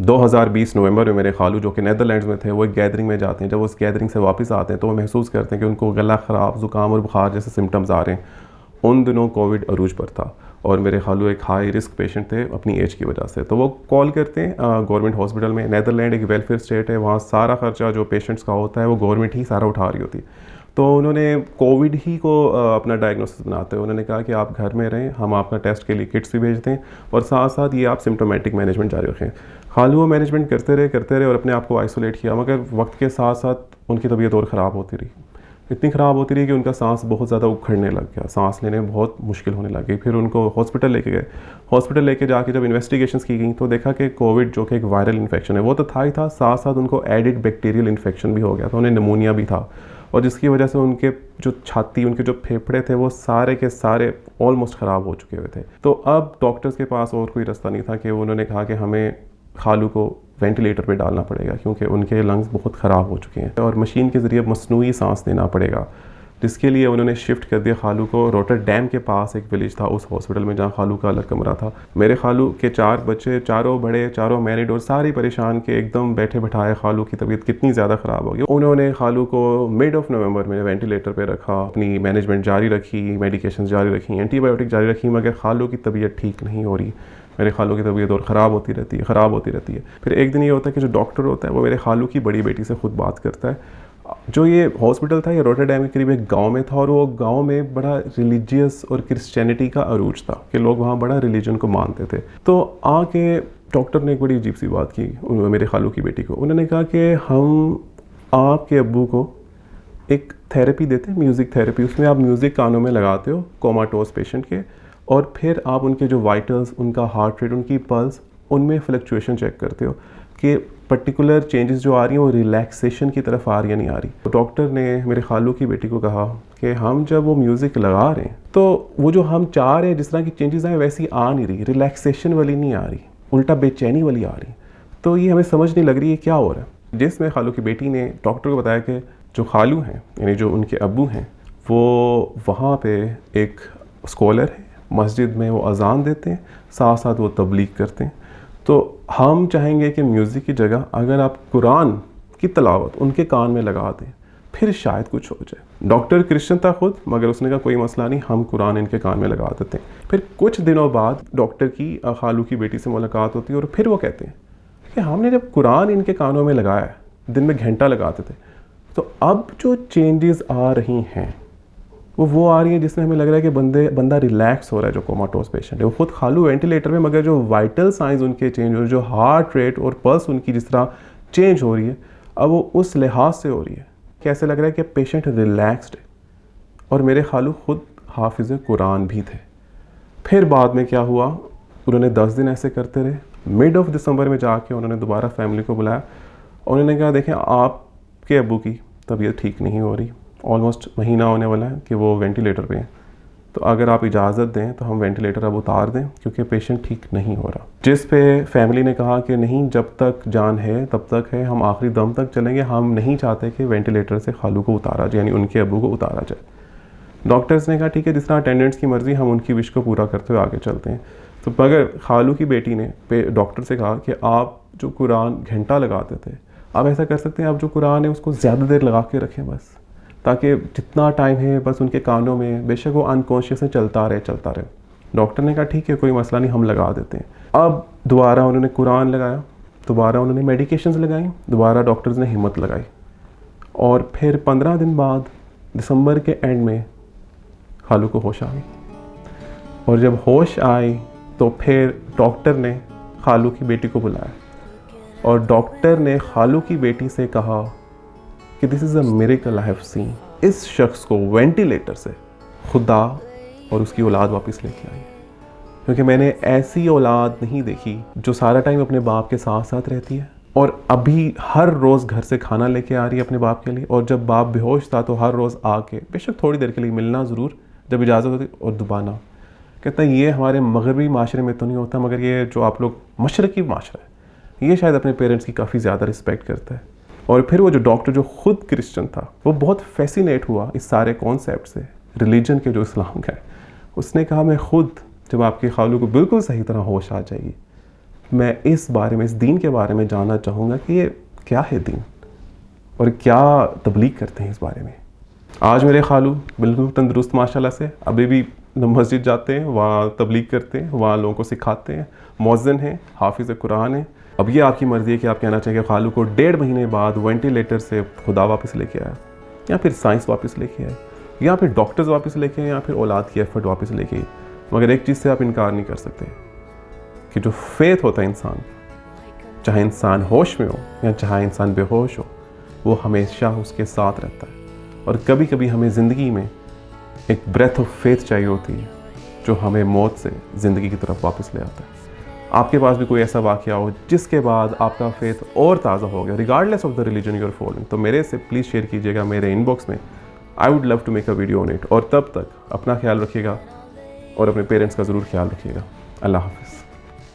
2020 नवंबर में मेरे खालू जो कि नेदरलैंड्स में थे, वो एक गैदरिंग में जाते हैं। जब उस गैदरिंग से वापस आते हैं तो वो महसूस करते हैं कि उनको गला ख़राब, ज़ुकाम और बुखार जैसे सिम्टम्स आ रहे हैं। उन दिनों कोविड अरूज पर था और मेरे खालू एक हाई रिस्क पेशेंट थे अपनी एज की वजह से। तो वो कॉल करते हैं गवर्नमेंट हॉस्पिटल में। नेदरलैंड एक वेलफेयर स्टेट है, वहाँ सारा खर्चा जो पेशेंट्स का होता है वो गवर्नमेंट ही सारा उठा रही होती है। तो उन्होंने कोविड ही को अपना डायग्नोसिस बनाते हैं। उन्होंने कहा कि आप घर में रहें, हम आपका टेस्ट के लिए किट्स भी भेजते हैं और साथ साथ ये आप सिम्टोमेटिक मैनेजमेंट जारी रखें। खालू वो मैनेजमेंट करते रहे और अपने आप को आइसोलेट किया, मगर वक्त के साथ साथ उनकी तबीयत और ख़राब होती रही। इतनी ख़राब होती रही कि उनका सांस बहुत ज़्यादा उखड़ने लग गया, सांस लेने में बहुत मुश्किल होने लग गई। फिर उनको हॉस्पिटल लेके गए। हॉस्पिटल लेके जाके जब इन्वेस्टिगेशंस की गई तो देखा कि कोविड जो कि एक वायरल इन्फेक्शन है वो तो था ही था, साथ साथ उनको एडिड बैक्टीरियल इन्फेक्शन भी हो गया था, उन्हें निमोनिया भी था। और जिसकी वजह से उनके जो छाती, उनके जो फेफड़े थे वो सारे के सारे ऑलमोस्ट ख़राब हो चुके हुए थे। तो अब डॉक्टर्स के पास और कोई रास्ता नहीं था कि उन्होंने कहा कि हमें खालू को वेंटिलेटर पे डालना पड़ेगा क्योंकि उनके लंग्स बहुत ख़राब हो चुके हैं और मशीन के ज़रिए मसनूई सांस देना पड़ेगा। जिसके लिए उन्होंने शिफ्ट कर दिया खालू को रोटरडैम के पास एक विलेज था, उस हॉस्पिटल में जहाँ खालू का अलग कमरा था। मेरे खालू के 4 बच्चे, चारों बड़े, चारों मैरिड और सारी परेशान के एकदम बैठे बैठाए खालू की तबीयत कितनी ज़्यादा ख़राब हो गई। उन्होंने खालू को मिड ऑफ नवंबर में वेंटिलेटर पर रखा, अपनी मैनेजमेंट जारी रखी, मेडिकेशन जारी रखी, एंटीबायोटिक जारी रखी, मगर खालू की तबीयत ठीक नहीं हो रही। मेरे खालू की तबीयत और ख़राब होती रहती है। फिर एक दिन ये होता है कि जो डॉक्टर होता है वो मेरे खालू की बड़ी बेटी से ख़ुद बात करता है। जो ये हॉस्पिटल था ये रोटरडैम के करीब एक गांव में था और वो गांव में बड़ा रिलीजियस और क्रिश्चियनिटी का अरूज था कि लोग वहाँ बड़ा रिलीजन को मानते थे। तो आके डॉक्टर ने एक बड़ी अजीब सी बात की मेरे खालू की बेटी को। उन्होंने कहा कि हम आपके अब्बू को एक थेरेपी देते हैं, म्यूज़िक थेरेपी। उसमें आप म्यूज़िक कानों में लगाते हो कोमाटोस पेशेंट के, और फिर आप उनके जो वाइटल्स, उनका हार्ट रेट, उनकी पल्स, उनमें फ्लक्चुएशन चेक करते हो कि पर्टिकुलर चेंजेस जो आ रही हैं वो रिलैक्सेशन की तरफ आ रही है नहीं आ रही। तो डॉक्टर ने मेरे खालू की बेटी को कहा कि हम जब वो म्यूज़िक लगा रहे हैं तो वो जो हम चाह रहे हैं जिस तरह की चेंजेस आए वैसी आ नहीं रही, रिलैक्सेशन वाली नहीं आ रही, उल्टा बेचैनी वाली आ रही। तो ये हमें समझ नहीं लग रही है क्या हो रहा है। जिसमें खालू की बेटी ने डॉक्टर को बताया कि जो खालू हैं यानी जो उनके अब्बू हैं वो वहाँ पे एक स्कॉलर है, मस्जिद में वो अज़ान देते हैं, साथ साथ वो तबलीग करते हैं। तो हम चाहेंगे कि म्यूज़िक की जगह अगर आप कुरान की तलावत उनके कान में लगा दें फिर शायद कुछ हो जाए। डॉक्टर क्रिश्चियन था खुद, मगर उसने कहा कोई मसला नहीं, हम कुरान इनके कान में लगा देते हैं। फिर कुछ दिनों बाद डॉक्टर की खालू की बेटी से मुलाकात होती है और फिर वो कहते हैं कि हमने जब कुरान इनके कानों में लगाया, दिन में घंटा लगाते थे, तो अब जो चेंजेस आ रही हैं वो आ रही है जिसमें हमें लग रहा है कि बंदा रिलैक्स हो रहा है। जो कोमाटोस पेशेंट है वो खुद खालू वेंटिलेटर में, मगर जो वाइटल साइंस उनके चेंज हो रहे, जो हार्ट रेट और पल्स उनकी जिस तरह चेंज हो रही है, अब वो उस लिहाज से हो रही है कैसे लग रहा है कि पेशेंट रिलैक्सड है। और मेरे खालू खुद हाफिज़ कुरान भी थे। फिर बाद में क्या हुआ, उन्होंने 10 दिन ऐसे करते रहे। मिड ऑफ दिसंबर में जाके उन्होंने दोबारा फैमिली को बुलाया। उन्होंने कहा देखें आपके अब्बू की तबीयत ठीक नहीं हो रही, ऑलमोस्ट महीना होने वाला है कि वो वेंटिलेटर पे हैं, तो अगर आप इजाज़त दें तो हम वेंटिलेटर अब उतार दें क्योंकि पेशेंट ठीक नहीं हो रहा। जिस पे फैमिली ने कहा कि नहीं, जब तक जान है तब तक है, हम आखिरी दम तक चलेंगे, हम नहीं चाहते कि वेंटिलेटर से खालू को उतारा जाए, यानी उनके अब्बू को उतारा जाए। डॉक्टर्स ने कहा ठीक है, जिस तरह अटेंडेंट्स की मर्ज़ी, हम उनकी विश को पूरा करते हुए आगे चलते हैं। तो मगर खालू की बेटी ने डॉक्टर से कहा कि आप जो कुरान घंटा लगाते थे, आप ऐसा कर सकते हैं, आप जो कुरान है उसको ज़्यादा देर लगा के रखें बस, ताकि जितना टाइम है बस उनके कानों में, बेशक वो अनकॉन्शियस में चलता रहे। डॉक्टर ने कहा ठीक है, कोई मसला नहीं, हम लगा देते हैं। अब दोबारा उन्होंने कुरान लगाया, दोबारा उन्होंने मेडिकेशंस लगाई, दोबारा डॉक्टर्स ने हिम्मत लगाई। और फिर 15 दिन बाद दिसंबर के एंड में खालू को होश आ गई। और जब होश आई तो फिर डॉक्टर ने खालू की बेटी को बुलाया और डॉक्टर ने खालू की बेटी से कहा कि this is a miracle I have seen. इस शख्स को वेंटिलेटर से खुदा और उसकी औलाद वापस लेके आई, क्योंकि मैंने ऐसी औलाद नहीं देखी जो सारा टाइम अपने बाप के साथ साथ रहती है और अभी हर रोज़ घर से खाना लेके आ रही है अपने बाप के लिए, और जब बाप बेहोश था तो हर रोज़ आके बेशक थोड़ी देर के लिए मिलना ज़रूर जब इजाज़त होती, और दुबाना। कहता है ये हमारे मगरबी माशरे में तो नहीं होता, मगर ये जो आप लोग मशरक़ी माशरा है, ये शायद अपने पेरेंट्स की काफ़ी ज़्यादा रिस्पेक्ट करता है। और फिर वो जो डॉक्टर जो खुद क्रिश्चियन था, वो बहुत फैसिनेट हुआ इस सारे कॉन्सेप्ट से, रिलीजन के जो इस्लाम का है। उसने कहा मैं खुद, जब आपके खालू को बिल्कुल सही तरह होश आ जाएगी, मैं इस बारे में, इस दीन के बारे में जानना चाहूँगा कि ये क्या है दीन और क्या तबलीग करते हैं इस बारे में। आज मेरे खालू बिल्कुल तंदुरुस्त माशाल्लाह से, अभी भी मस्जिद जाते हैं, वहाँ तबलीग करते हैं, वहाँ लोगों को सिखाते हैं, मौज़िन हैं, हाफिज़ कुरान है। अब ये आपकी मर्ज़ी है कि आप कहना चाहेंगे खालू को 1.5 महीने बाद वेंटिलेटर से खुदा वापस लेके आया, या फिर साइंस वापस लेके आए, या फिर डॉक्टर्स वापस लेके आए, या फिर औलाद की एफर्ट वापस लेके आई। मगर एक चीज़ से आप इनकार नहीं कर सकते कि जो फेथ होता है इंसान, चाहे इंसान होश में हो या चाहे इंसान बेहोश हो, वो हमेशा उसके साथ रहता है। और कभी कभी हमें ज़िंदगी में एक ब्रेथ ऑफ फेथ चाहिए होती है जो हमें मौत से ज़िंदगी की तरफ वापस ले आता है। आपके पास भी कोई ऐसा वाक़या हो जिसके बाद आपका फेथ और ताज़ा हो गया, regardless of the religion you are following, तो मेरे से प्लीज़ शेयर कीजिएगा मेरे इनबॉक्स में। I would love to make a video on it. और तब तक अपना ख्याल रखिएगा और अपने पेरेंट्स का ज़रूर ख्याल रखिएगा। अल्लाह हाफ़िज़।